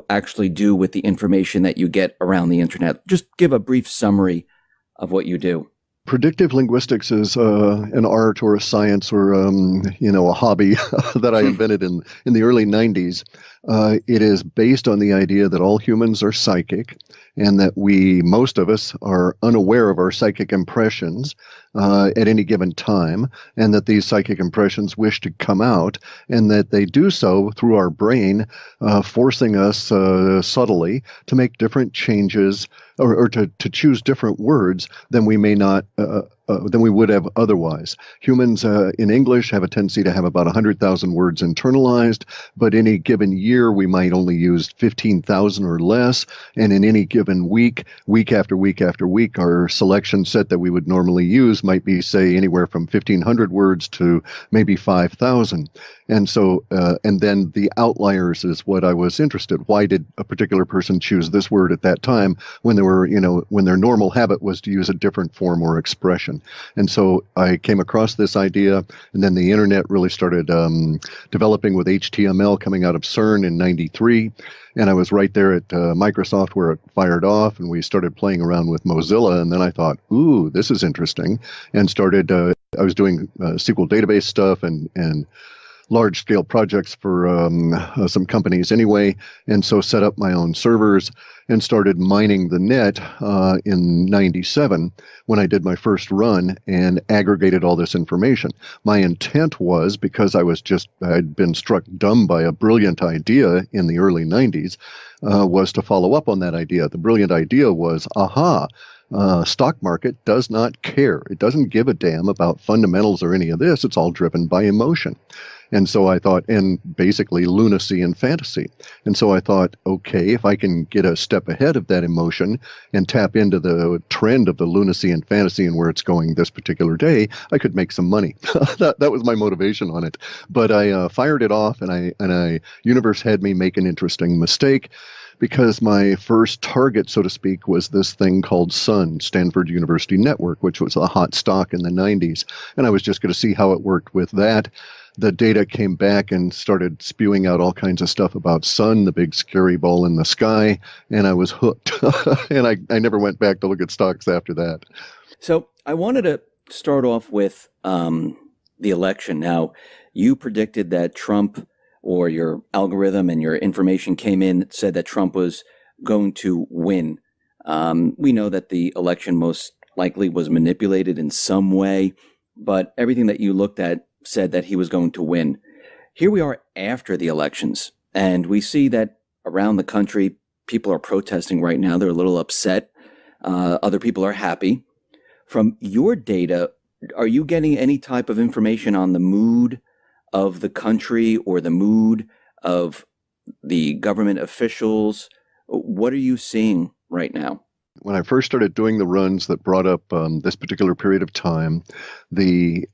actually do with the information that you get around the internet? Just give a brief summary of what you do. Predictive linguistics is an art or a science or a hobby that I invented in the early 90s. It is based on the idea that all humans are psychic and that most of us, are unaware of our psychic impressions at any given time, and that these psychic impressions wish to come out, and that they do so through our brain, forcing us subtly to make different changes or to choose different words than we may not than we would have otherwise. Humans in English have a tendency to have about 100,000 words internalized, but in a given year we might only use 15,000 or less, and in any given week, week after week after week, our selection set that we would normally use might be, say, anywhere from 1,500 words to maybe 5,000. And so, and then the outliers is what I was interested. Why did a particular person choose this word at that time when when their normal habit was to use a different form or expression? And so I came across this idea, and then the internet really started developing with HTML coming out of CERN in '93. And I was right there at Microsoft where it fired off, and we started playing around with Mozilla. And then I thought, ooh, this is interesting, and started, I was doing SQL database stuff and large-scale projects for some companies anyway, and so set up my own servers and started mining the net in '97 when I did my first run and aggregated all this information. My intent was, because I'd been struck dumb by a brilliant idea in the early '90s, was to follow up on that idea. The brilliant idea was, stock market does not care. It doesn't give a damn about fundamentals or any of this. It's all driven by emotion. And so I thought, and basically lunacy and fantasy. And so I thought, okay, if I can get a step ahead of that emotion and tap into the trend of the lunacy and fantasy and where it's going this particular day, I could make some money. That was my motivation on it. But I fired it off, and universe had me make an interesting mistake, because my first target, so to speak, was this thing called SUN, Stanford University Network, which was a hot stock in the '90s. And I was just going to see how it worked with that. The data came back and started spewing out all kinds of stuff about SUN, the big scary ball in the sky, and I was hooked. And I never went back to look at stocks after that. So I wanted to start off with the election. Now, you predicted that Trump, or your algorithm and your information came in that said that Trump was going to win. We know that the election most likely was manipulated in some way, but everything that you looked at said that he was going to win. Here we are after the elections, and we see that around the country, people are protesting right now. They're a little upset. Other people are happy. From your data, are you getting any type of information on the mood of the country or the mood of the government officials? What are you seeing right now? When I first started doing the runs that brought up this particular period of time, the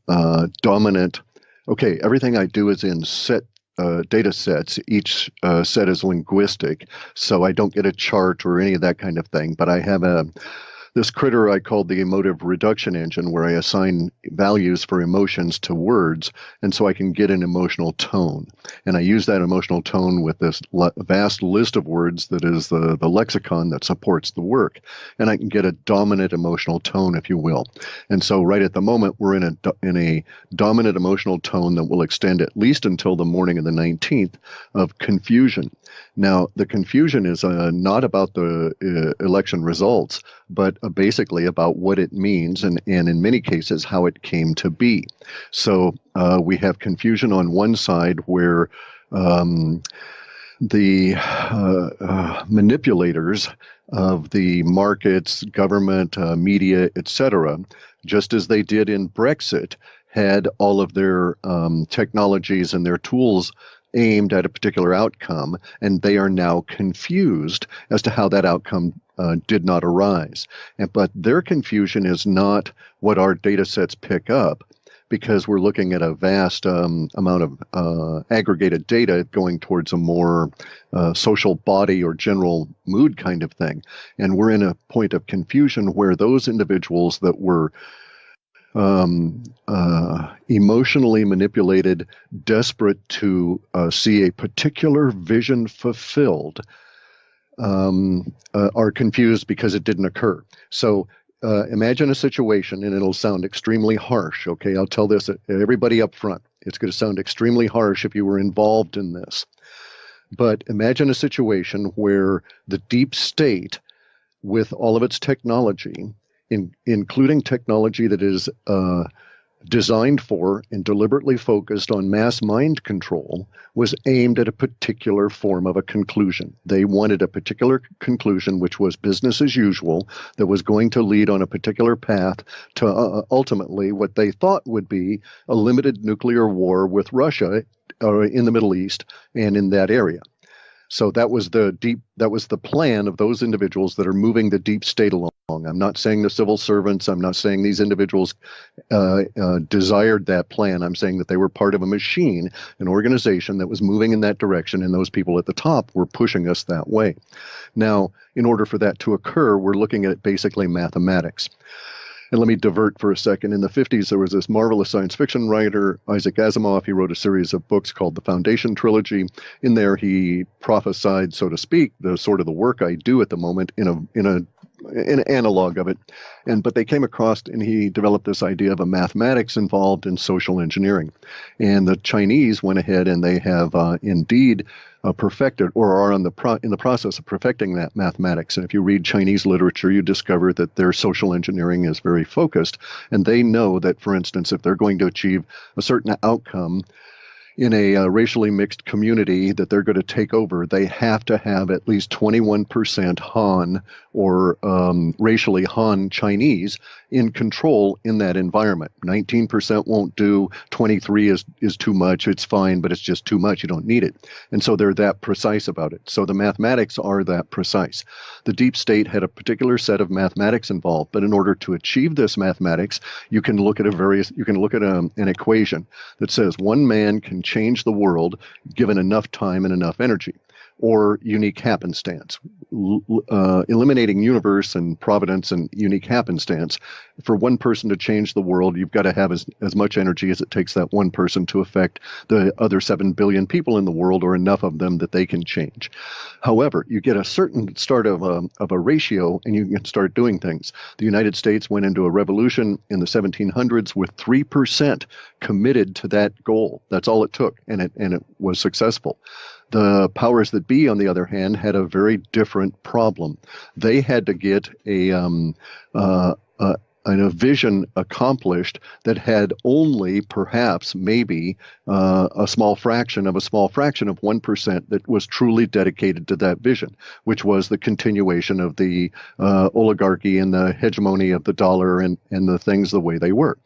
dominant, everything I do is in set data sets. Each set is linguistic, so I don't get a chart or any of that kind of thing, but I have this critter I called the emotive reduction engine, where I assign values for emotions to words, and so I can get an emotional tone. And I use that emotional tone with this vast list of words that is the lexicon that supports the work. And I can get a dominant emotional tone, if you will. And so right at the moment, we're in a dominant emotional tone that will extend at least until the morning of the 19th of confusion. Now, the confusion is not about the election results, but basically about what it means, and in many cases, how it came to be. So we have confusion on one side where the manipulators of the markets, government, media, etc., just as they did in Brexit, had all of their technologies and their tools aimed at a particular outcome, and they are now confused as to how that outcome did not arise. But their confusion is not what our data sets pick up, because we're looking at a vast amount of aggregated data going towards a more social body or general mood kind of thing. And we're in a point of confusion where those individuals that were emotionally manipulated, desperate to see a particular vision fulfilled, are confused because it didn't occur. So imagine a situation, and it'll sound extremely harsh. Okay, I'll tell this everybody up front. It's going to sound extremely harsh if you were involved in this. But imagine a situation where the deep state, with all of its technology, including technology that is designed for and deliberately focused on mass mind control, was aimed at a particular form of a conclusion. They wanted a particular conclusion, which was business as usual, that was going to lead on a particular path to ultimately what they thought would be a limited nuclear war with Russia in the Middle East and in that area. So that was the plan of those individuals that are moving the deep state along. I'm not saying the civil servants. I'm not saying these individuals desired that plan. I'm saying that they were part of a machine, an organization that was moving in that direction, and those people at the top were pushing us that way. Now, in order for that to occur, we're looking at basically mathematics. And let me divert for a second. In the 50s, there was this marvelous science fiction writer, Isaac Asimov. He wrote a series of books called the Foundation Trilogy. In there, he prophesied, so to speak, the sort of the work I do at the moment in an analog of it. But they came across, and he developed this idea of a mathematics involved in social engineering. And the Chinese went ahead and they have indeed perfected, or are in the process of perfecting that mathematics. And if you read Chinese literature, you discover that their social engineering is very focused. And they know that, for instance, if they're going to achieve a certain outcome in a racially mixed community that they're going to take over, they have to have at least 21% Han or racially Han Chinese in control in that environment. 19% won't do. 23 is too much. It's fine, but it's just too much. You don't need it. And so they're that precise about it. So the mathematics are that precise. The deep state had a particular set of mathematics involved, but in order to achieve this mathematics, you can look at an equation that says one man can change the world given enough time and enough energy, or unique happenstance. Eliminating universe and providence and unique happenstance. For one person to change the world, you've got to have as much energy as it takes that one person to affect the other 7 billion people in the world, or enough of them that they can change. However, you get a certain start of a ratio, and you can start doing things. The United States went into a revolution in the 1700s with 3% committed to that goal. That's all it took, and it was successful. The powers that be, on the other hand, had a very different problem. They had to get a vision accomplished that had only perhaps maybe a small fraction of 1% that was truly dedicated to that vision, which was the continuation of the oligarchy and the hegemony of the dollar and the things the way they were.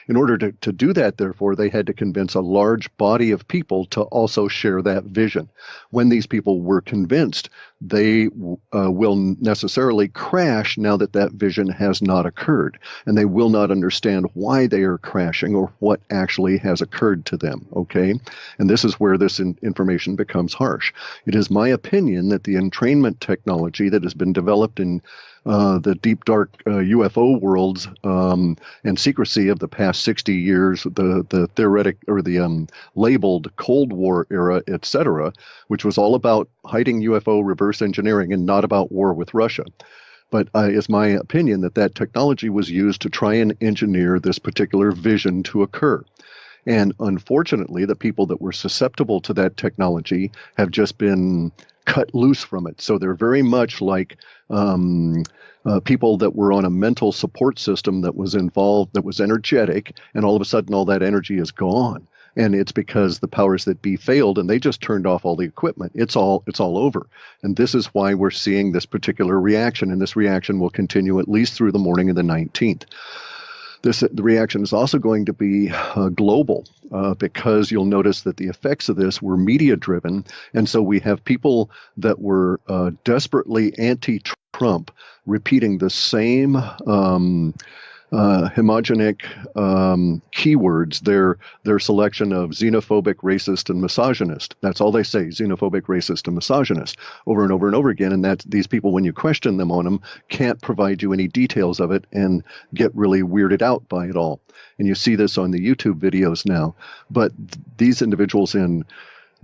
In order to do that, therefore, they had to convince a large body of people to also share that vision. When these people were convinced, they will necessarily crash now that that vision has not occurred, and they will not understand why they are crashing or what actually has occurred to them, okay? And this is where this information becomes harsh. It is my opinion that the entrainment technology that has been developed in the deep, dark UFO worlds and secrecy of the past 60 years, the theoretic or the labeled Cold War era, etc., which was all about hiding UFO reverse engineering and not about war with Russia. But it's my opinion that that technology was used to try and engineer this particular vision to occur. And unfortunately, the people that were susceptible to that technology have just been cut loose from it. So they're very much like people that were on a mental support system that was involved, that was energetic, and all of a sudden all that energy is gone. And it's because the powers that be failed and they just turned off all the equipment. It's all over. And this is why we're seeing this particular reaction, and this reaction will continue at least through the morning of the 19th. The reaction is also going to be global because you'll notice that the effects of this were media-driven. And so we have people that were desperately anti-Trump repeating the same homogenic keywords, their selection of xenophobic, racist, and misogynist. That's all they say, xenophobic, racist, and misogynist, over and over and over again. And that these people, when you question them on them, can't provide you any details of it and get really weirded out by it all. And you see this on the YouTube videos now. But these individuals in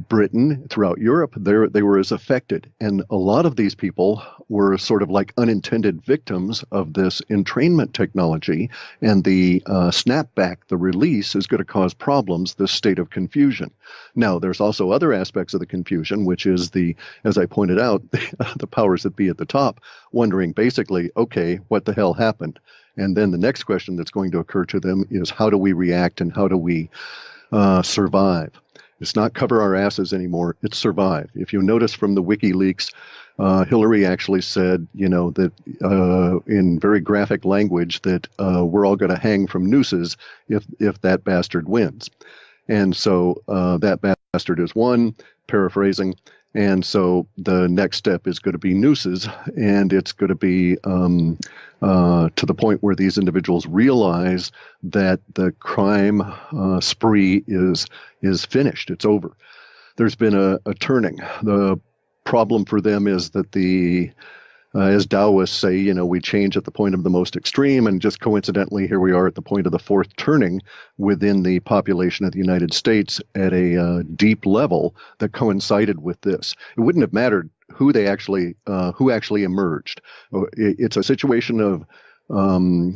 Britain, throughout Europe, they were as affected. And a lot of these people were sort of like unintended victims of this entrainment technology. And the snapback, the release, is going to cause problems, this state of confusion. Now, there's also other aspects of the confusion, which is as I pointed out, the powers that be at the top wondering basically, okay, what the hell happened? And then the next question that's going to occur to them is, how do we react and how do we survive? It's not cover our asses anymore. It's survive. If you notice from the WikiLeaks, Hillary actually said, that in very graphic language that we're all going to hang from nooses if that bastard wins. And so that bastard is one, paraphrasing. And so the next step is going to be nooses, and it's going to be to the point where these individuals realize that the crime spree is finished. It's over. There's been a turning. The problem for them is that as Taoists say, we change at the point of the most extreme, and just coincidentally, here we are at the point of the fourth turning within the population of the United States at a deep level that coincided with this. It wouldn't have mattered who actually emerged. It's a situation of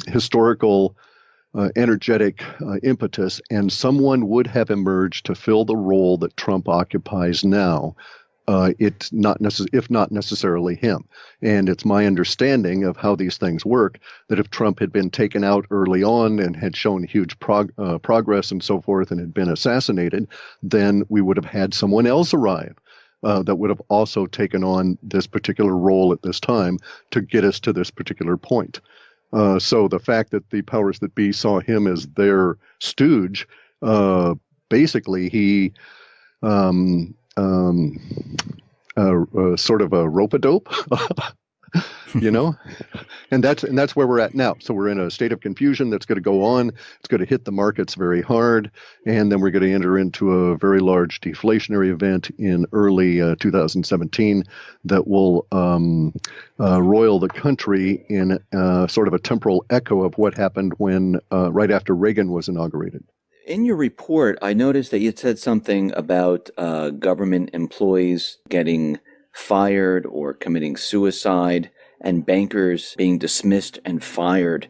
historical energetic impetus, and someone would have emerged to fill the role that Trump occupies now. If not necessarily him. And it's my understanding of how these things work that if Trump had been taken out early on and had shown huge progress and so forth and had been assassinated, then we would have had someone else arrive that would have also taken on this particular role at this time to get us to this particular point. So the fact that the powers that be saw him as their stooge, basically he sort of a rope-a-dope, and that's where we're at now. So we're in a state of confusion that's going to go on. It's going to hit the markets very hard, and then we're going to enter into a very large deflationary event in early 2017 that will roil the country in sort of a temporal echo of what happened when right after Reagan was inaugurated. In your report, I noticed that you said something about government employees getting fired or committing suicide and bankers being dismissed and fired.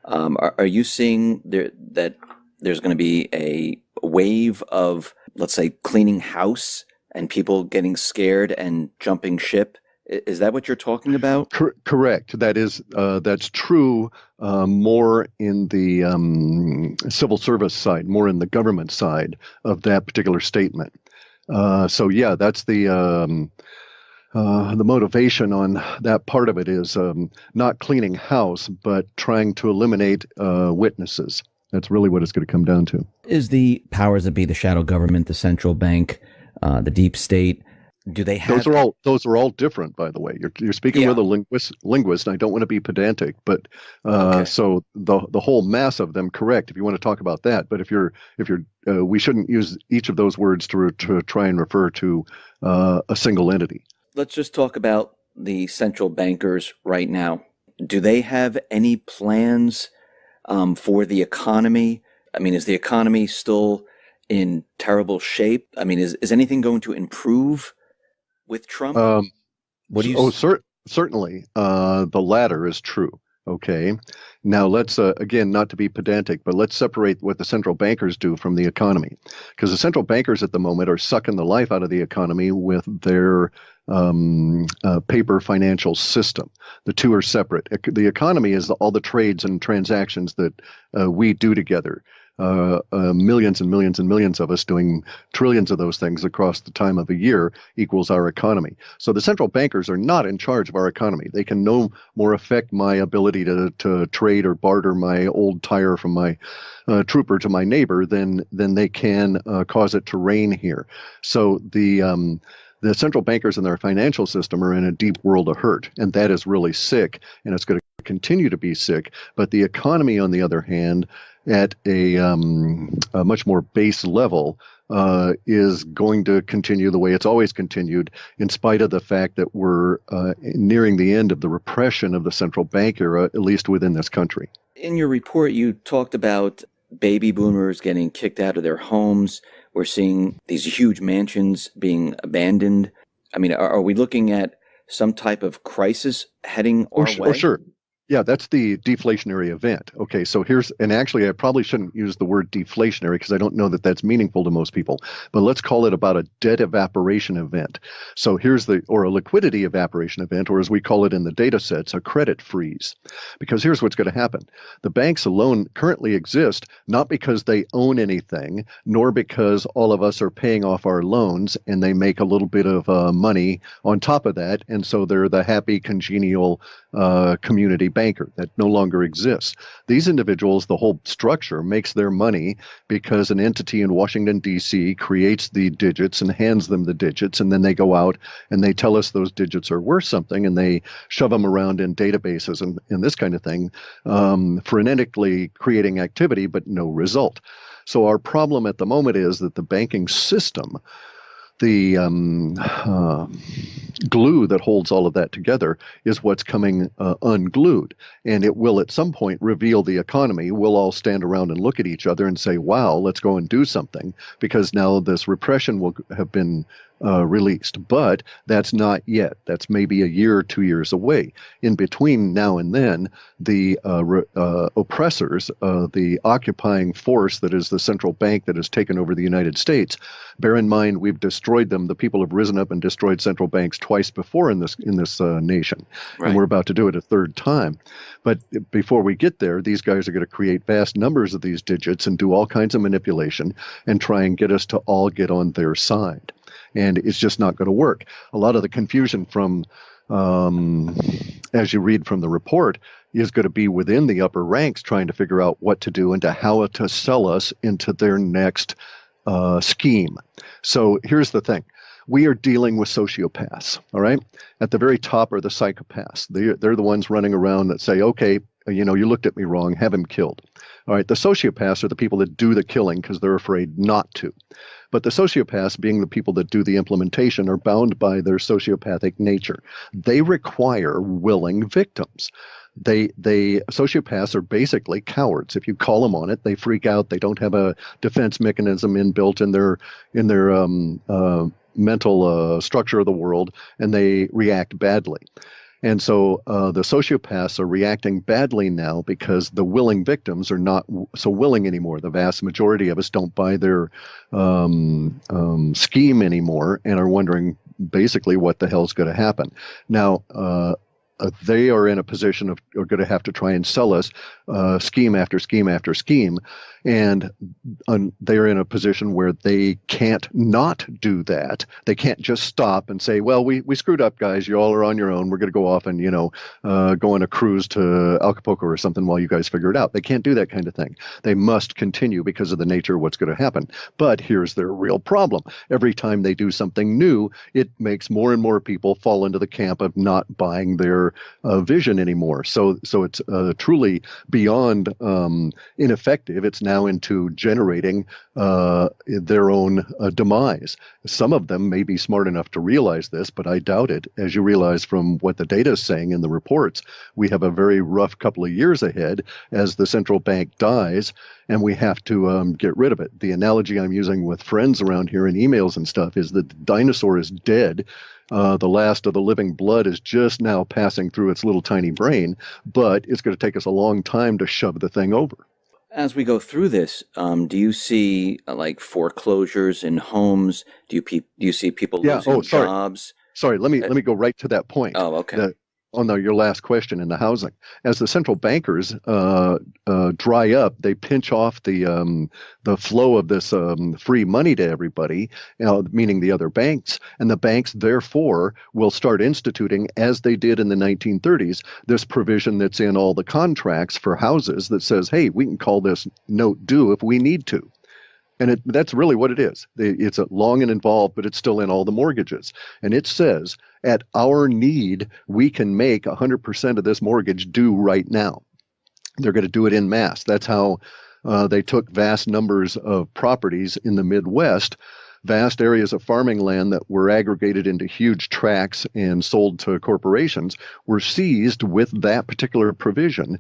Are you seeing that there's going to be a wave of, let's say, cleaning house and people getting scared and jumping ship? Is that what you're talking about? Correct. That's true. More in the civil service side, more in the government side of that particular statement. So yeah, that's the motivation on that part of it is not cleaning house, but trying to eliminate witnesses. That's really what it's going to come down to. Is the powers that be, the shadow government, the central bank, the deep state, do they have... Those are all different, by the way. You're speaking with a linguist, and I don't want to be pedantic, but okay. So the whole mass of them, correct, if you want to talk about that. But if you're we shouldn't use each of those words to try and refer to a single entity. Let's just talk about the central bankers right now. Do they have any plans for the economy? I mean, is the economy still in terrible shape? I mean, is anything going to improve with Trump? What do you? Certainly. The latter is true. Okay. Now let's again, not to be pedantic, but let's separate what the central bankers do from the economy, because the central bankers at the moment are sucking the life out of the economy with their paper financial system. The two are separate. The economy is all the trades and transactions that we do together. Millions and millions and millions of us doing trillions of those things across the time of a year equals our economy. So the central bankers are not in charge of our economy. They can no more affect my ability to trade or barter my old tire from my trooper to my neighbor than they can cause it to rain here. So the central bankers and their financial system are in a deep world of hurt, and that is really sick, and it's going to continue to be sick. But the economy, on the other hand, at a much more base level, is going to continue the way it's always continued, in spite of the fact that we're nearing the end of the repression of the central bank era, at least within this country. In your report, you talked about baby boomers getting kicked out of their homes. We're seeing these huge mansions being abandoned. I mean, are we looking at some type of crisis heading our Oh, way? sure. Yeah, that's the deflationary event. Okay, so and actually, I probably shouldn't use the word deflationary because I don't know that that's meaningful to most people, but let's call it about a debt evaporation event. So or a liquidity evaporation event, or as we call it in the data sets, a credit freeze. Because here's what's going to happen. The banks alone currently exist not because they own anything, nor because all of us are paying off our loans and they make a little bit of money on top of that. And so they're the happy, congenial community banker that no longer exists. These individuals, the whole structure makes their money because an entity in Washington, D.C. creates the digits and hands them the digits, and then they go out and they tell us those digits are worth something, and they shove them around in databases and this kind of thing, frenetically creating activity, but no result. So our problem at the moment is that the banking system, the glue that holds all of that together, is what's coming unglued. And it will at some point reveal the economy. We'll all stand around and look at each other and say, wow, let's go and do something, because now this repression will have been released. But that's not yet. That's maybe a year or 2 years away. In between now and then, the oppressors, the occupying force that is the central bank that has taken over the United States, bear in mind we've destroyed them. The people have risen up and destroyed central banks twice before in this nation, and we're about to do it a third time. But before we get there, these guys are going to create vast numbers of these digits and do all kinds of manipulation and try and get us to all get on their side. And it's just not going to work. A lot of the confusion from, as you read from the report, is going to be within the upper ranks trying to figure out what to do and how to sell us into their next scheme. So here's the thing. We are dealing with sociopaths, all right? At the very top are the psychopaths. They're the ones running around that say, okay, you looked at me wrong, have him killed. All right, the sociopaths are the people that do the killing because they're afraid not to. But the sociopaths, being the people that do the implementation, are bound by their sociopathic nature. They require willing victims. Sociopaths are basically cowards. If you call them on it, they freak out. They don't have a defense mechanism inbuilt in their mental structure of the world, and they react badly. And so the sociopaths are reacting badly now because the willing victims are not so willing anymore. The vast majority of us don't buy their scheme anymore and are wondering basically what the hell's going to happen. Now, they are in a position of are going to have to try and sell us scheme after scheme after scheme. And they're in a position where they can't not do that. They can't just stop and say, well, we screwed up, guys. You all are on your own. We're going to go off and, go on a cruise to Acapulco or something while you guys figure it out. They can't do that kind of thing. They must continue because of the nature of what's going to happen. But here's their real problem. Every time they do something new, it makes more and more people fall into the camp of not buying their vision anymore. So it's truly beyond ineffective. It's now into generating their own demise. Some of them may be smart enough to realize this, but I doubt it. As you realize from what the data is saying in the reports, we have a very rough couple of years ahead as the central bank dies, and we have to get rid of it. The analogy I'm using with friends around here in emails and stuff is that the dinosaur is dead. The last of the living blood is just now passing through its little tiny brain, but it's going to take us a long time to shove the thing over. As we go through this, do you see like foreclosures in homes? Do you see people losing jobs? Sorry, let me go right to that point. Oh, okay. Your last question in the housing. As the central bankers dry up, they pinch off the flow of this free money to everybody, meaning the other banks, and the banks therefore will start instituting, as they did in the 1930s, this provision that's in all the contracts for houses that says, hey, we can call this note due if we need to. And that's really what it is. It's long and involved, but it's still in all the mortgages. And it says, at our need, we can make 100% of this mortgage due right now. They're going to do it en masse. That's how they took vast numbers of properties in the Midwest vast areas of farming land that were aggregated into huge tracts and sold to corporations were seized with that particular provision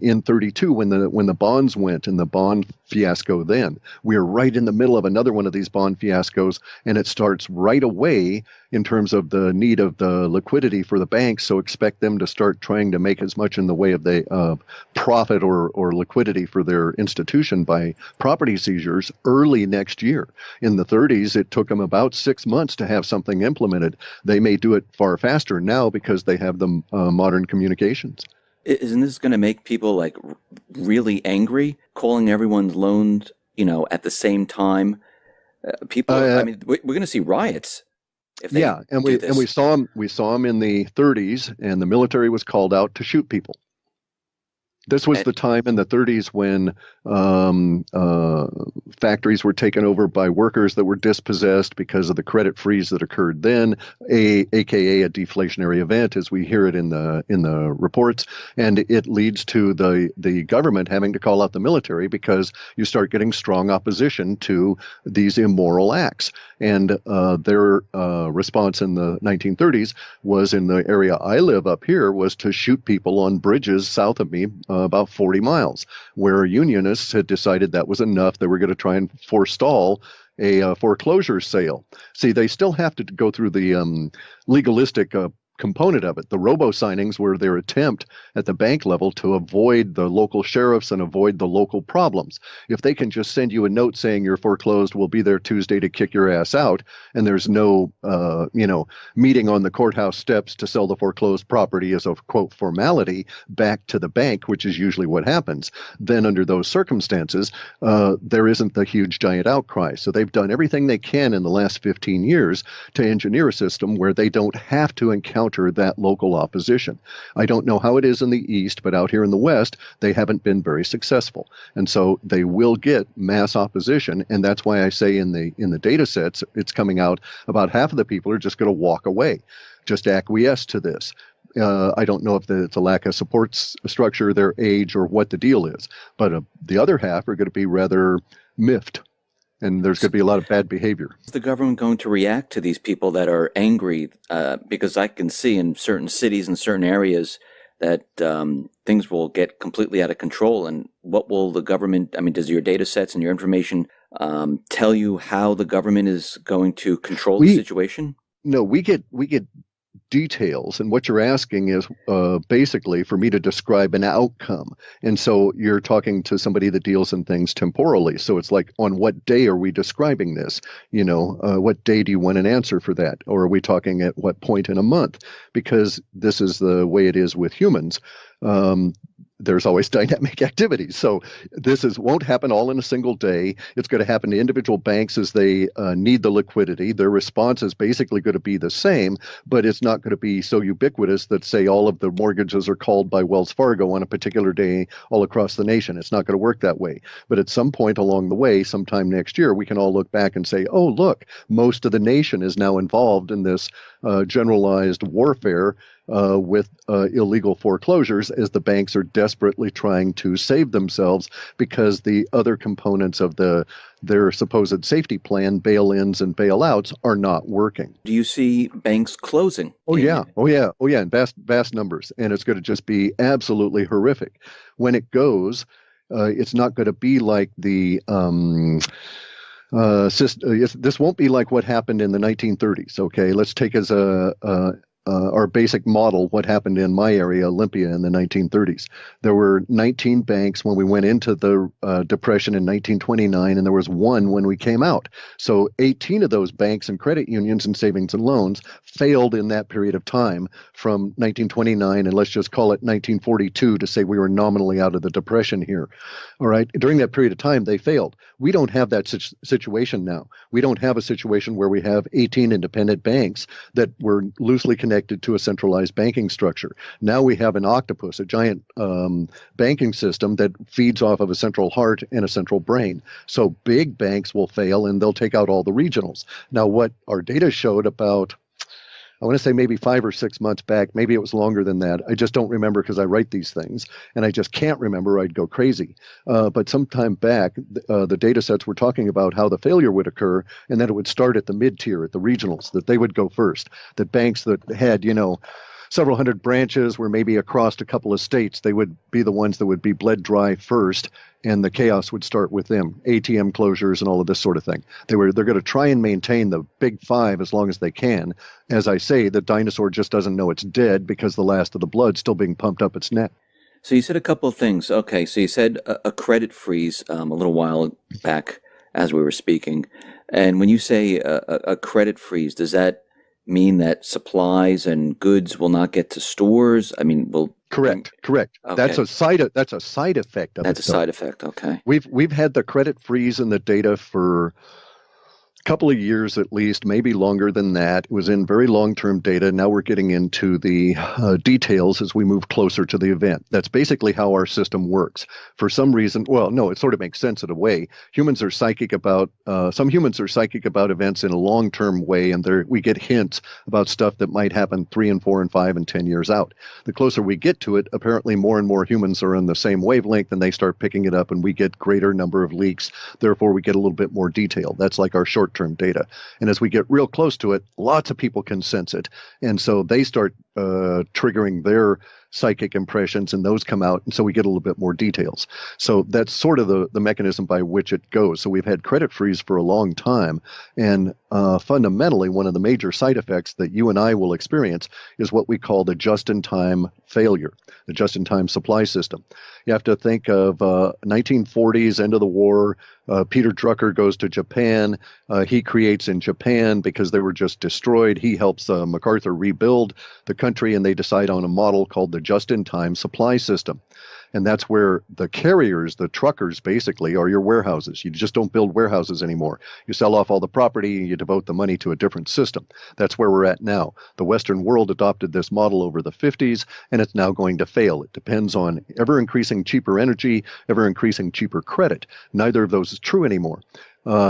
in 32 when the bonds went and the bond fiasco. Then we are right in the middle of another one of these bond fiascos, and it starts right away in terms of the need of the liquidity for the banks. So expect them to start trying to make as much in the way of the profit or liquidity for their institution by property seizures early next year. In the 30s, it took them about 6 months to have something implemented. They may do it far faster now because they have the modern communications. Isn't this going to make people like really angry, calling everyone's loans, at the same time? I mean, we're going to see riots if they yeah, and do we this. we saw them in the 30s, and the military was called out to shoot people. This was the time in the 30s when factories were taken over by workers that were dispossessed because of the credit freeze that occurred then, aka a deflationary event, as we hear it in the reports, and it leads to the government having to call out the military because you start getting strong opposition to these immoral acts. And their response in the 1930s was, in the area I live up here, was to shoot people on bridges south of me, about 40 miles, where unionists had decided that was enough. They were going to try and forestall a foreclosure sale. See, they still have to go through the legalistic component of it. The robo-signings were their attempt at the bank level to avoid the local sheriffs and avoid the local problems. If they can just send you a note saying you're foreclosed, we'll be there Tuesday to kick your ass out, and there's no, meeting on the courthouse steps to sell the foreclosed property as a, quote, formality back to the bank, which is usually what happens, then under those circumstances, there isn't the huge giant outcry. So they've done everything they can in the last 15 years to engineer a system where they don't have to encounter that local opposition. I don't know how it is in the East, but out here in the West, they haven't been very successful. And so they will get mass opposition. And that's why I say in the data sets, it's coming out about half of the people are just going to walk away, just acquiesce to this. I don't know if it's a lack of support structure, their age, or what the deal is. But the other half are going to be rather miffed. And there's going to be a lot of bad behavior. Is the government going to react to these people that are angry? Because I can see in certain cities and certain areas that things will get completely out of control. And what will the government, I mean, does your data sets and your information tell you how the government is going to control the situation? No, we get details, and what you're asking is basically for me to describe an outcome. And so you're talking to somebody that deals in things temporally. So it's like, on what day are we describing this? What day do you want an answer for that? Or are we talking at what point in a month? Because this is the way it is with humans. There's always dynamic activities. So won't happen all in a single day. It's going to happen to individual banks as they need the liquidity. Their response is basically going to be the same, but it's not going to be so ubiquitous that, say, all of the mortgages are called by Wells Fargo on a particular day all across the nation. It's not going to work that way. But at some point along the way, sometime next year, we can all look back and say, oh, look, most of the nation is now involved in this generalized warfare with illegal foreclosures, as the banks are desperately trying to save themselves because the other components of their supposed safety plan, bail-ins and bail-outs, are not working. Do you see banks closing? Oh yeah, in vast numbers, and it's going to just be absolutely horrific. When it goes, it's not going to be like the this won't be like what happened in the 1930s. Okay, let's take as our basic model what happened in my area, Olympia, in the 1930s. There were 19 banks when we went into the Depression in 1929, and there was one when we came out. So 18 of those banks and credit unions and savings and loans failed in that period of time from 1929, and let's just call it 1942 to say we were nominally out of the Depression here. All right, during that period of time, they failed. We don't have that situation now. We don't have a situation where we have 18 independent banks that were loosely connected to a centralized banking structure. Now we have an octopus, a giant banking system that feeds off of a central heart and a central brain. So big banks will fail, and they'll take out all the regionals. Now, what our data showed about I want to say maybe 5 or 6 months back. Maybe it was longer than that. I just don't remember because I write these things and I just can't remember. I'd go crazy. But sometime back, the data sets were talking about how the failure would occur and that it would start at the mid-tier, at the regionals, that they would go first, that banks that had, several hundred branches were maybe across a couple of states, they would be the ones that would be bled dry first, and the chaos would start with them. ATM closures and all of this sort of thing. They're going to try and maintain the big five as long as they can. As I say, the dinosaur just doesn't know it's dead because the last of the blood's still being pumped up its neck. So you said a couple of things. Okay, so you said a credit freeze a little while back as we were speaking. And when you say a credit freeze, does that mean that supplies and goods will not get to stores? I mean, will Correct. Okay. That's a side effect of it. That's a side effect. Okay. We've had the credit freeze in the data for couple of years at least, maybe longer than that. It was in very long-term data. Now we're getting into the details as we move closer to the event. That's basically how our system works. For some reason, well, no, it sort of makes sense in a way. Some humans are psychic about events in a long-term way, and we get hints about stuff that might happen 3 and 4 and 5 and 10 years out. The closer we get to it, apparently more and more humans are on the same wavelength, and they start picking it up, and we get greater number of leaks. Therefore, we get a little bit more detail. That's like our short-term data. And as we get real close to it, lots of people can sense it. And so they start triggering their psychic impressions, and those come out, and so we get a little bit more details. So that's sort of the mechanism by which it goes. So we've had credit freeze for a long time, and fundamentally, one of the major side effects that you and I will experience is what we call the just-in-time failure, the just-in-time supply system. You have to think of 1940s, end of the war. Peter Drucker goes to Japan. He creates in Japan, because they were just destroyed, he helps MacArthur rebuild the country, and they decide on a model called the just-in-time supply system. And that's where the carriers, the truckers, basically are your warehouses. You just don't build warehouses anymore. You sell off all the property, and you devote the money to a different system. That's where we're at now. The Western world adopted this model over the 50s, and it's now going to fail. It depends on ever-increasing cheaper energy, ever-increasing cheaper credit. Neither of those is true anymore.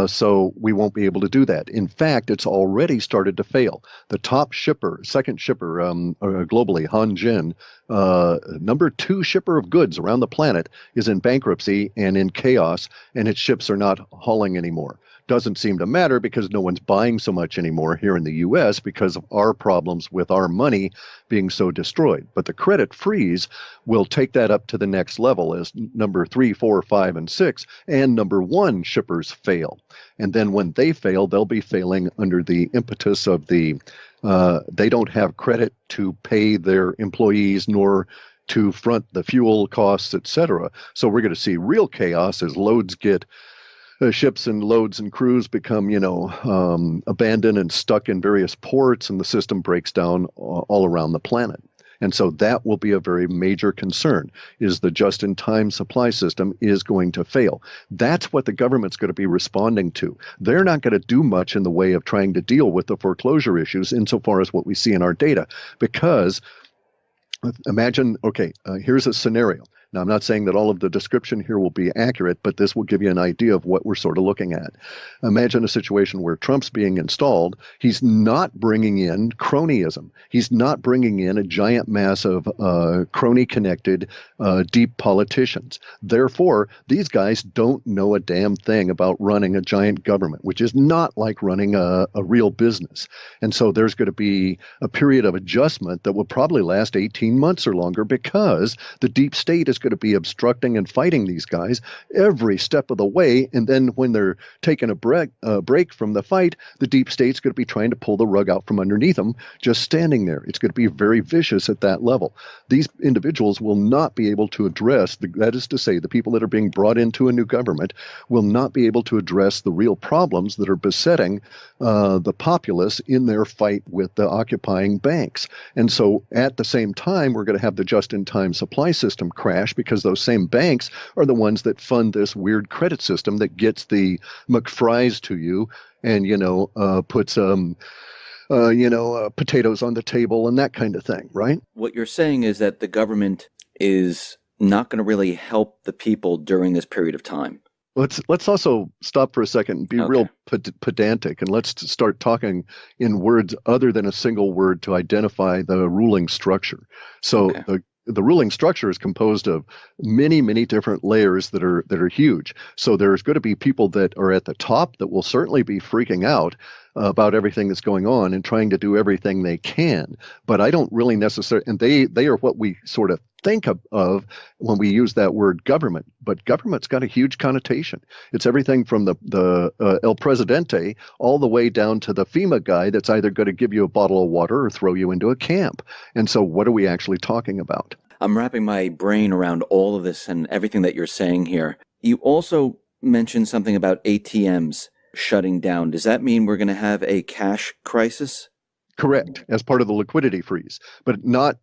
So we won't be able to do that. In fact, it's already started to fail. The top shipper, second shipper globally, Hanjin, number 2 shipper of goods around the planet, is in bankruptcy and in chaos, and its ships are not hauling anymore. Doesn't seem to matter because no one's buying so much anymore here in the U.S. because of our problems with our money being so destroyed. But the credit freeze will take that up to the next level as number 3, 4, 5, and 6 and number 1 shippers fail. And then when they fail, they'll be failing under the impetus of they don't have credit to pay their employees nor to front the fuel costs, etc. So we're going to see real chaos as loads get ships and loads and crews become, abandoned and stuck in various ports, and the system breaks down all around the planet. And so that will be a very major concern, is the just-in-time supply system is going to fail. That's what the government's going to be responding to. They're not going to do much in the way of trying to deal with the foreclosure issues insofar as what we see in our data, because imagine, here's a scenario. Now, I'm not saying that all of the description here will be accurate, but this will give you an idea of what we're sort of looking at. Imagine a situation where Trump's being installed. He's not bringing in cronyism. He's not bringing in a giant mass of crony-connected, deep politicians. Therefore, these guys don't know a damn thing about running a giant government, which is not like running a real business. And so there's going to be a period of adjustment that will probably last 18 months or longer, because the deep state is going to be obstructing and fighting these guys every step of the way. And then when they're taking a break from the fight, the deep state's going to be trying to pull the rug out from underneath them, just standing there. It's going to be very vicious at that level. These individuals will not be able to address, that is to say, the people that are being brought into a new government will not be able to address the real problems that are besetting the populace in their fight with the occupying banks. And so at the same time, we're going to have the just-in-time supply system crash, because those same banks are the ones that fund this weird credit system that gets the McFries to you and, puts, potatoes on the table and that kind of thing, right? What you're saying is that the government is not going to really help the people during this period of time. Let's also stop for a second and be Okay. real pedantic, and let's start talking in words other than a single word to identify the ruling structure. So Okay. the ruling structure is composed of many different layers that are huge. So there's going to be people that are at the top that will certainly be freaking out about everything that's going on and trying to do everything they can. But I don't really necessarily, and they are what we sort of think of when we use that word government. But government's got a huge connotation. It's everything from the El Presidente all the way down to the FEMA guy that's either going to give you a bottle of water or throw you into a camp. And so, what are we actually talking about? I'm wrapping my brain around all of this and everything that you're saying here. You also mentioned something about ATMs shutting down. Does that mean we're going to have a cash crisis? Correct, as part of the liquidity freeze, but not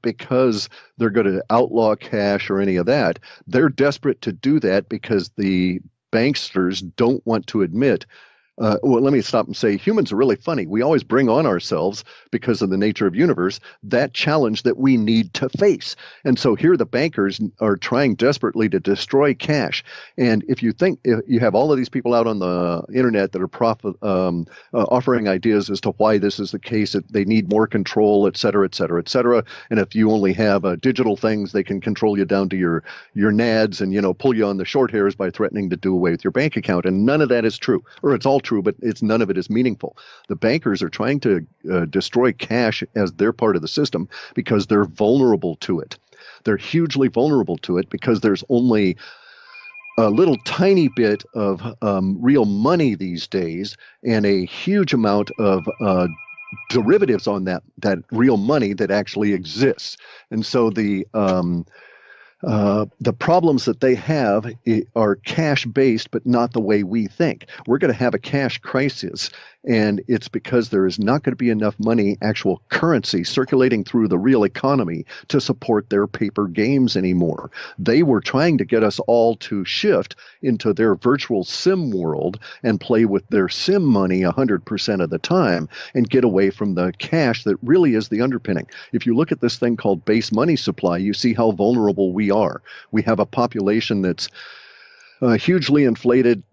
because they're going to outlaw cash or any of that. They're desperate to do that because the banksters don't want to admit. Well, let me stop and say humans are really funny. We always bring on ourselves, because of the nature of universe, that challenge that we need to face. And so here the bankers are trying desperately to destroy cash. And if you have all of these people out on the internet that are offering ideas as to why this is the case, that they need more control, et cetera, et cetera, et cetera. And if you only have digital things, they can control you down to your nads and pull you on the short hairs by threatening to do away with your bank account. And none of that is true, or it's all true, but none of it is meaningful. The bankers are trying to destroy cash as their part of the system because they're vulnerable to it. They're hugely vulnerable to it because there's only a little tiny bit of real money these days, and a huge amount of derivatives on that real money that actually exists. And so the problems that they have are cash based, but not the way we think. We're going to have a cash crisis, and it's because there is not going to be enough money, actual currency, circulating through the real economy to support their paper games anymore. They were trying to get us all to shift into their virtual sim world and play with their sim money 100% of the time and get away from the cash that really is the underpinning. If you look at this thing called base money supply, you see how vulnerable we are. We have a population that's hugely inflated.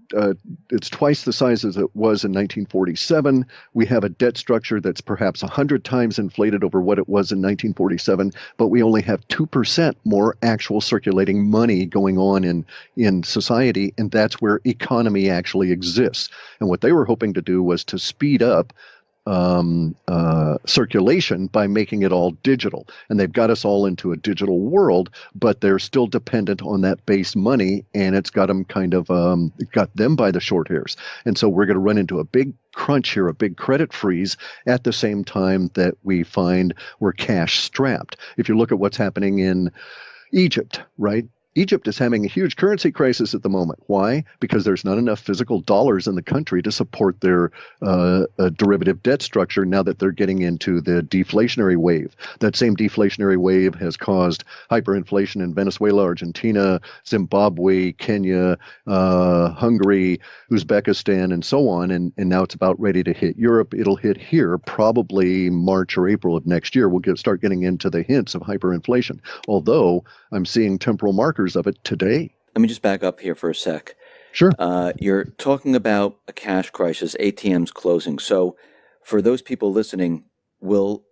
It's twice the size as it was in 1947. We have a debt structure that's perhaps 100 times inflated over what it was in 1947, but we only have 2% more actual circulating money going on in society, and that's where economy actually exists. And what they were hoping to do was to speed up circulation by making it all digital. And they've got us all into a digital world, but they're still dependent on that base money, and it's got them got them by the short hairs. And so we're going to run into a big crunch here, a big credit freeze, at the same time that we find we're cash strapped. If you look at what's happening in Egypt, right? Egypt is having a huge currency crisis at the moment. Why? Because there's not enough physical dollars in the country to support their derivative debt structure now that they're getting into the deflationary wave. That same deflationary wave has caused hyperinflation in Venezuela, Argentina, Zimbabwe, Kenya, Hungary, Uzbekistan, and so on. And now it's about ready to hit Europe. It'll hit here probably March or April of next year. We'll start getting into the hints of hyperinflation. Although I'm seeing temporal markers of it today. Let me just back up here for a sec. Sure. You're talking about a cash crisis, ATMs closing. So for those people listening, will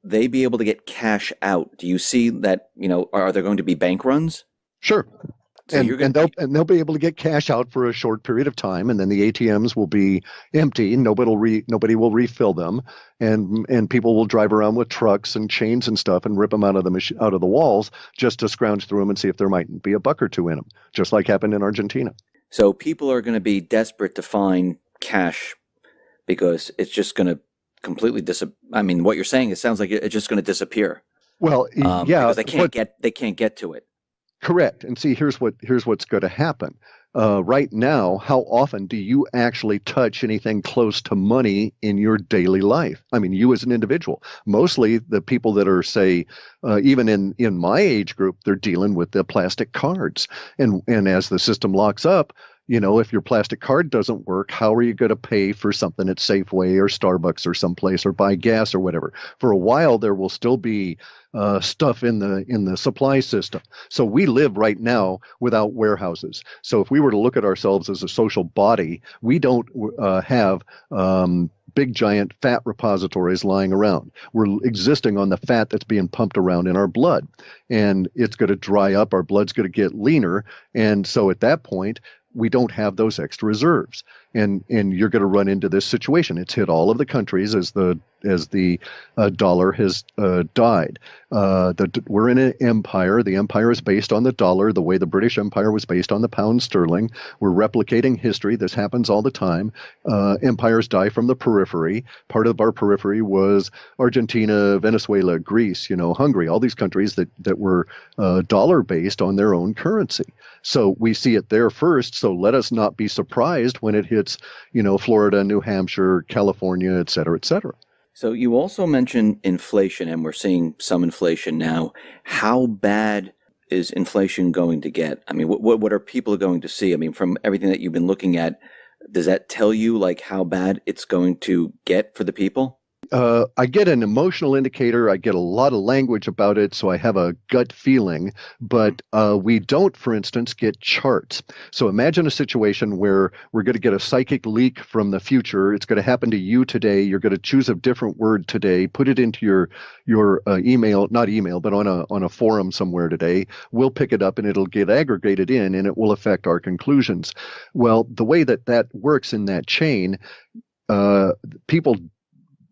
they be able to get cash out? Do you see that, are there going to be bank runs? Sure. So and they'll be able to get cash out for a short period of time, and then the ATMs will be empty. Nobody will refill them, and people will drive around with trucks and chains and stuff and rip them out of the walls just to scrounge through them and see if there might be a buck or two in them, just like happened in Argentina. So people are going to be desperate to find cash because it's just going to completely I mean, what you're saying, it sounds like it's just going to disappear. Well, yeah, because they can't get to it. Correct. And see, here's what's going to happen. Right now, how often do you actually touch anything close to money in your daily life? I mean, you as an individual. Mostly the people that are, say, even in my age group, they're dealing with the plastic cards. And as the system locks up, If your plastic card doesn't work, how are you going to pay for something at Safeway or Starbucks or someplace or buy gas or whatever? For a while, there will still be stuff in the supply system. So we live right now without warehouses. So if we were to look at ourselves as a social body, we don't have big giant fat repositories lying around. We're existing on the fat that's being pumped around in our blood, and it's going to dry up. Our blood's going to get leaner, and so at that point, we don't have those extra reserves, and you're going to run into this situation. It's hit all of the countries as the dollar has died. We're in an empire. The empire is based on the dollar, the way the British Empire was based on the pound sterling. We're replicating history. This happens all the time. Empires die from the periphery. Part of our periphery was Argentina, Venezuela, Greece, Hungary, all these countries that were dollar based on their own currency. So we see it there first. So let us not be surprised when it hits, Florida, New Hampshire, California, et cetera, et cetera. So you also mentioned inflation, and we're seeing some inflation now. How bad is inflation going to get? I mean, what are people going to see? I mean, from everything that you've been looking at, does that tell you like how bad it's going to get for the people? I get an emotional indicator. I get a lot of language about it, so I have a gut feeling. But we don't, for instance, get charts. So imagine a situation where we're going to get a psychic leak from the future. It's going to happen to you today. You're going to choose a different word today, put it into your email, not email, but on a forum somewhere today. We'll pick it up and it'll get aggregated in, and it will affect our conclusions. Well, the way that works in that chain, people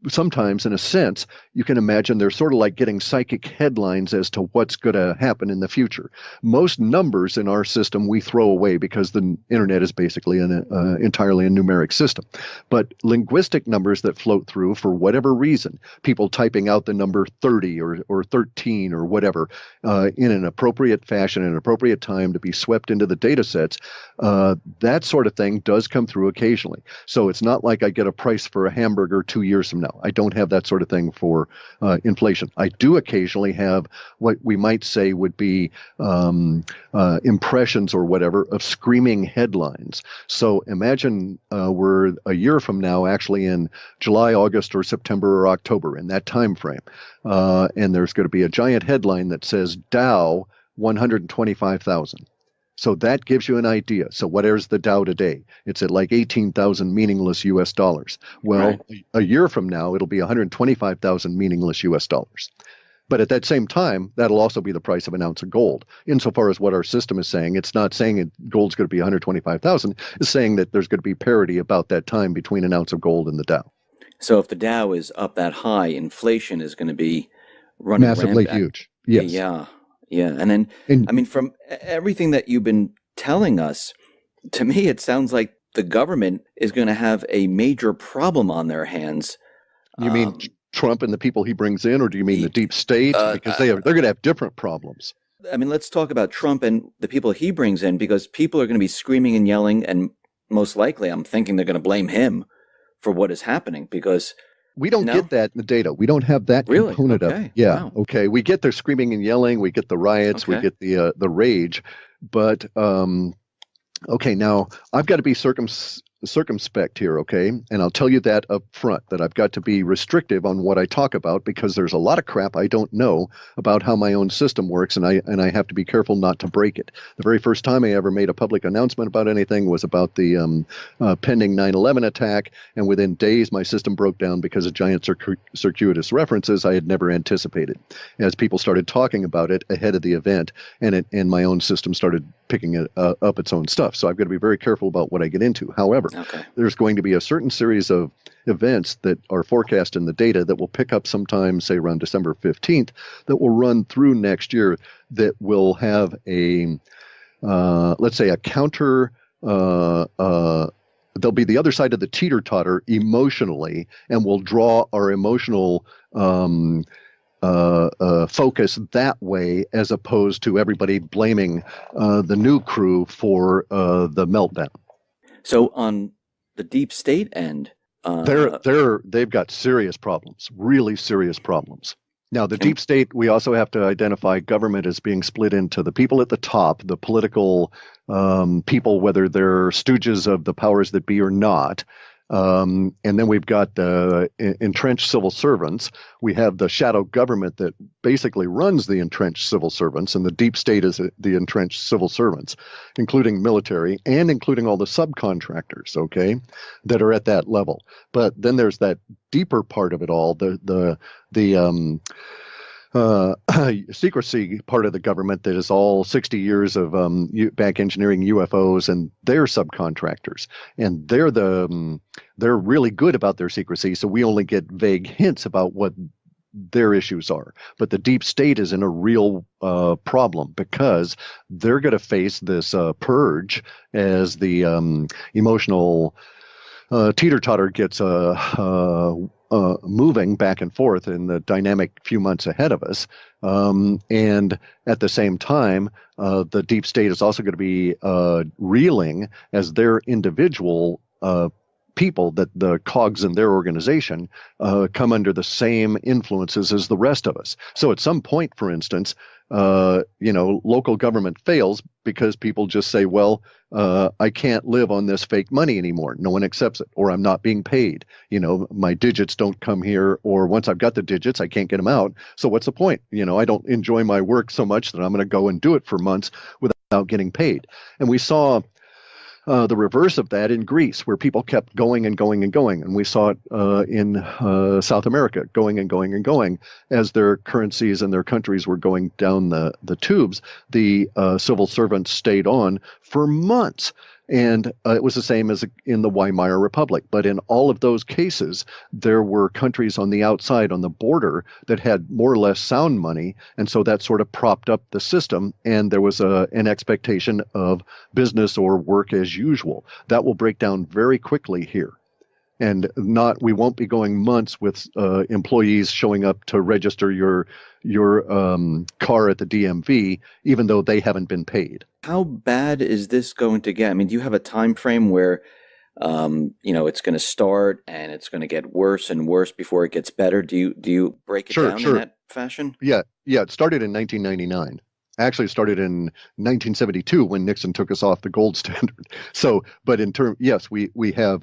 sometimes, in a sense, you can imagine they're sort of like getting psychic headlines as to what's going to happen in the future. Most numbers in our system we throw away because the internet is basically entirely a numeric system. But linguistic numbers that float through for whatever reason, people typing out the number 30 or 13 or whatever in an appropriate fashion, in an appropriate time to be swept into the data sets, that sort of thing does come through occasionally. So it's not like I get a price for a hamburger 2 years from now. I don't have that sort of thing for inflation. I do occasionally have what we might say would be impressions or whatever of screaming headlines. So imagine we're a year from now, actually in July, August, or September or October, in that time frame, and there's going to be a giant headline that says Dow 125,000. So that gives you an idea. So what is the Dow today? It's at like 18,000 meaningless US dollars. Well, right. A year from now, it'll be 125,000 meaningless US dollars. But at that same time, that'll also be the price of an ounce of gold. Insofar as what our system is saying, it's not saying gold's going to be 125,000. It's saying that there's going to be parity about that time between an ounce of gold and the Dow. So if the Dow is up that high, inflation is going to be running massively rampant. Huge. Yes. Yeah. Yeah. And then, I mean, from everything that you've been telling us, to me, it sounds like the government is going to have a major problem on their hands. You mean Trump and the people he brings in, or do you mean the deep state? Because they're going to have different problems. I mean, let's talk about Trump and the people he brings in, because people are going to be screaming and yelling, and most likely, I'm thinking they're going to blame him for what is happening, because we don't get that in the data. We don't have that component of it. Yeah. Wow. Okay. We get their screaming and yelling. We get the riots. We get the rage. But okay, now I've got to be circumspect here, okay? And I'll tell you that up front, that I've got to be restrictive on what I talk about, because there's a lot of crap I don't know about how my own system works, and I have to be careful not to break it. The very first time I ever made a public announcement about anything was about the pending 9/11 attack, and within days my system broke down because of giant circuitous references I had never anticipated. As people started talking about it ahead of the event, and my own system started picking it up its own stuff. So I've got to be very careful about what I get into. However, there's going to be a certain series of events that are forecast in the data that will pick up sometime, say around December 15th, that will run through next year, that will have a, let's say, a counter, they'll be the other side of the teeter-totter emotionally, and will draw our emotional focus that way, as opposed to everybody blaming the new crew for the meltdown. So on the deep state end, they've got serious problems, really serious problems. Now, the And deep state, we also have to identify government as being split into the people at the top, the political people, whether they're stooges of the powers that be or not. And then we've got the entrenched civil servants. We have the shadow government that basically runs the entrenched civil servants, and the deep state is the entrenched civil servants, including military and including all the subcontractors, okay, that are at that level. But then there's that deeper part of it all, the uh, secrecy part of the government that is all 60 years of back engineering UFOs and their subcontractors, and they're really good about their secrecy. So we only get vague hints about what their issues are. But the deep state is in a real problem because they're going to face this purge as the emotional teeter-totter gets moving back and forth in the dynamic few months ahead of us. And at the same time, the deep state is also going to be reeling as their individual people, that the cogs in their organization come under the same influences as the rest of us. So at some point, for instance, local government fails because people just say, well, I can't live on this fake money anymore. No one accepts it, or I'm not being paid. My digits don't come here, or once I've got the digits, I can't get them out. So what's the point? I don't enjoy my work so much that I'm going to go and do it for months without getting paid. And we saw the reverse of that in Greece, where people kept going and going and going. And we saw it in South America, going and going and going. As their currencies and their countries were going down the tubes, the civil servants stayed on for months. And it was the same as in the Weimar Republic. But in all of those cases, there were countries on the outside, on the border, that had more or less sound money. And so that sort of propped up the system. And there was an expectation of business or work as usual. That will break down very quickly here. And we won't be going months with employees showing up to register your car at the DMV, even though they haven't been paid. how bad is this going to get? I mean, do you have a time frame where it's going to start and it's going to get worse and worse before it gets better? Do you break it down in Sure. that fashion? Yeah. It started in 1999. Actually, it started in 1972 when Nixon took us off the gold standard. So, but yes, we have.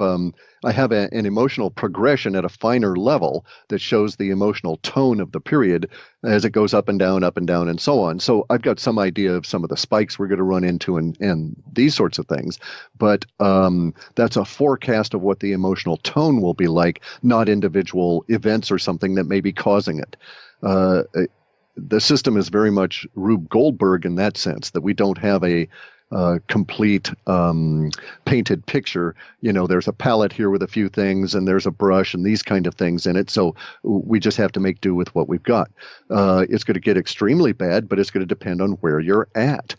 I have an emotional progression at a finer level that shows the emotional tone of the period as it goes up and down, and so on. So I've got some idea of some of the spikes we're going to run into and these sorts of things. But that's a forecast of what the emotional tone will be like, not individual events or something that may be causing it. The system is very much Rube Goldberg in that sense, that we don't have a complete painted picture. There's a palette here with a few things, and there's a brush and these kind of things in it. So we just have to make do with what we've got. It's going to get extremely bad, but it's going to depend on where you're at.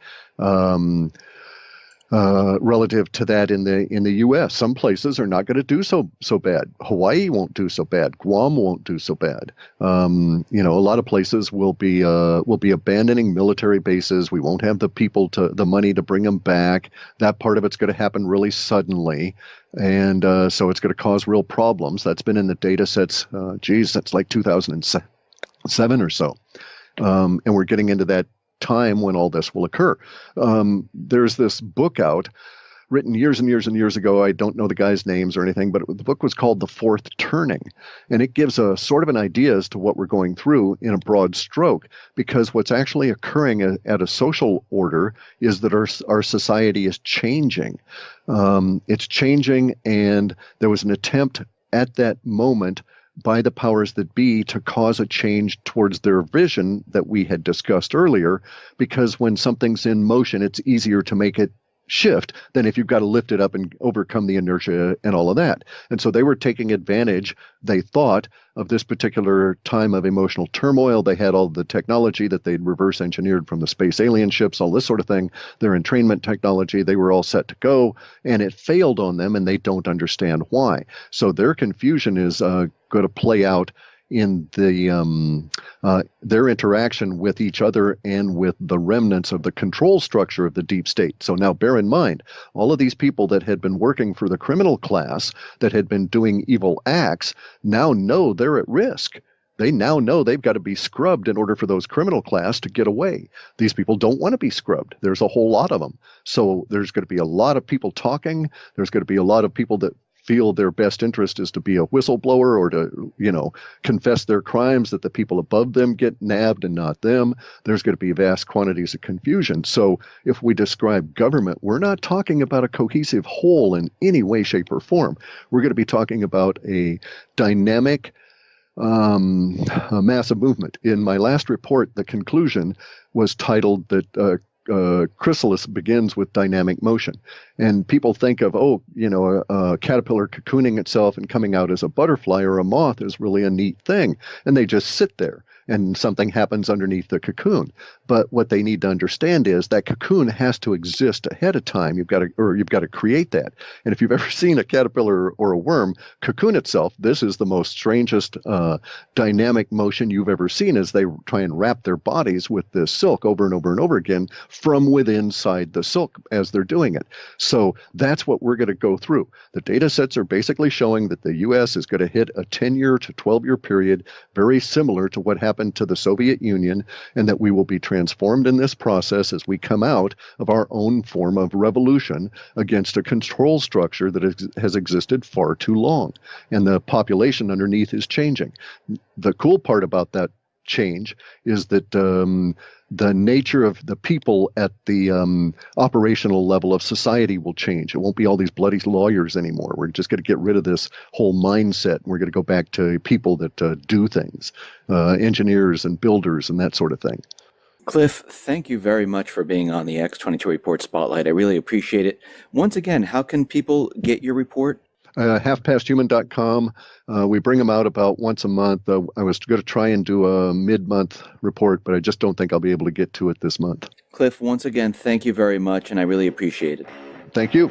Relative to that in the U.S., some places are not going to do so bad. Hawaii won't do so bad. Guam won't do so bad. A lot of places will be abandoning military bases. We won't have the money to bring them back. That part of it's going to happen really suddenly, and so it's going to cause real problems. That's been in the data sets. Since like 2007 or so, and we're getting into that time when all this will occur. There's this book out written years and years and years ago. I don't know the guy's names or anything, but the book was called The Fourth Turning, and it gives a sort of an idea as to what we're going through in a broad stroke, because what's actually occurring at a social order is that our society is changing. It's changing, and there was an attempt at that moment by the powers that be to cause a change towards their vision that we had discussed earlier, because when something's in motion, it's easier to make it shift than if you've got to lift it up and overcome the inertia and all of that. And so they were taking advantage, they thought, of this particular time of emotional turmoil. They had all the technology that they'd reverse engineered from the space alien ships, all this sort of thing, their entrainment technology. They were all set to go, and it failed on them, and they don't understand why. So their confusion is going to play out in their interaction with each other and with the remnants of the control structure of the deep state. So now bear in mind, all of these people that had been working for the criminal class, that had been doing evil acts, now know they're at risk. They now know they've got to be scrubbed in order for those criminal class to get away. These people don't want to be scrubbed. There's a whole lot of them. So there's going to be a lot of people talking. There's going to be a lot of people that feel their best interest is to be a whistleblower or to, confess their crimes, that the people above them get nabbed and not them. There's going to be vast quantities of confusion. So if we describe government, we're not talking about a cohesive whole in any way, shape, or form. We're going to be talking about a dynamic, a massive movement. In my last report, the conclusion was titled that chrysalis begins with dynamic motion. And people think of, a caterpillar cocooning itself and coming out as a butterfly or a moth is really a neat thing. And they just sit there and something happens underneath the cocoon. But what they need to understand is that cocoon has to exist ahead of time. You've got to create that. And if you've ever seen a caterpillar or a worm cocoon itself, this is the most strangest dynamic motion you've ever seen, as they try and wrap their bodies with this silk over and over and over again from within inside the silk as they're doing it. So that's what we're going to go through. The data sets are basically showing that the U.S. is going to hit a 10-year to 12-year period very similar to what happened to the Soviet Union, and that we will be transformed in this process as we come out of our own form of revolution against a control structure that has existed far too long. And the population underneath is changing. The cool part about that change is that the nature of the people at the operational level of society will change. It won't be all these bloody lawyers anymore. We're just going to get rid of this whole mindset. We're going to go back to people that do things, engineers and builders and that sort of thing. Clif, thank you very much for being on the X22 Report Spotlight. I really appreciate it. Once again, how can people get your report? halfpasthuman.com. We bring them out about once a month. I was going to try and do a mid-month report, but I just don't think I'll be able to get to it this month. Clif, once again, thank you very much, and I really appreciate it. Thank you.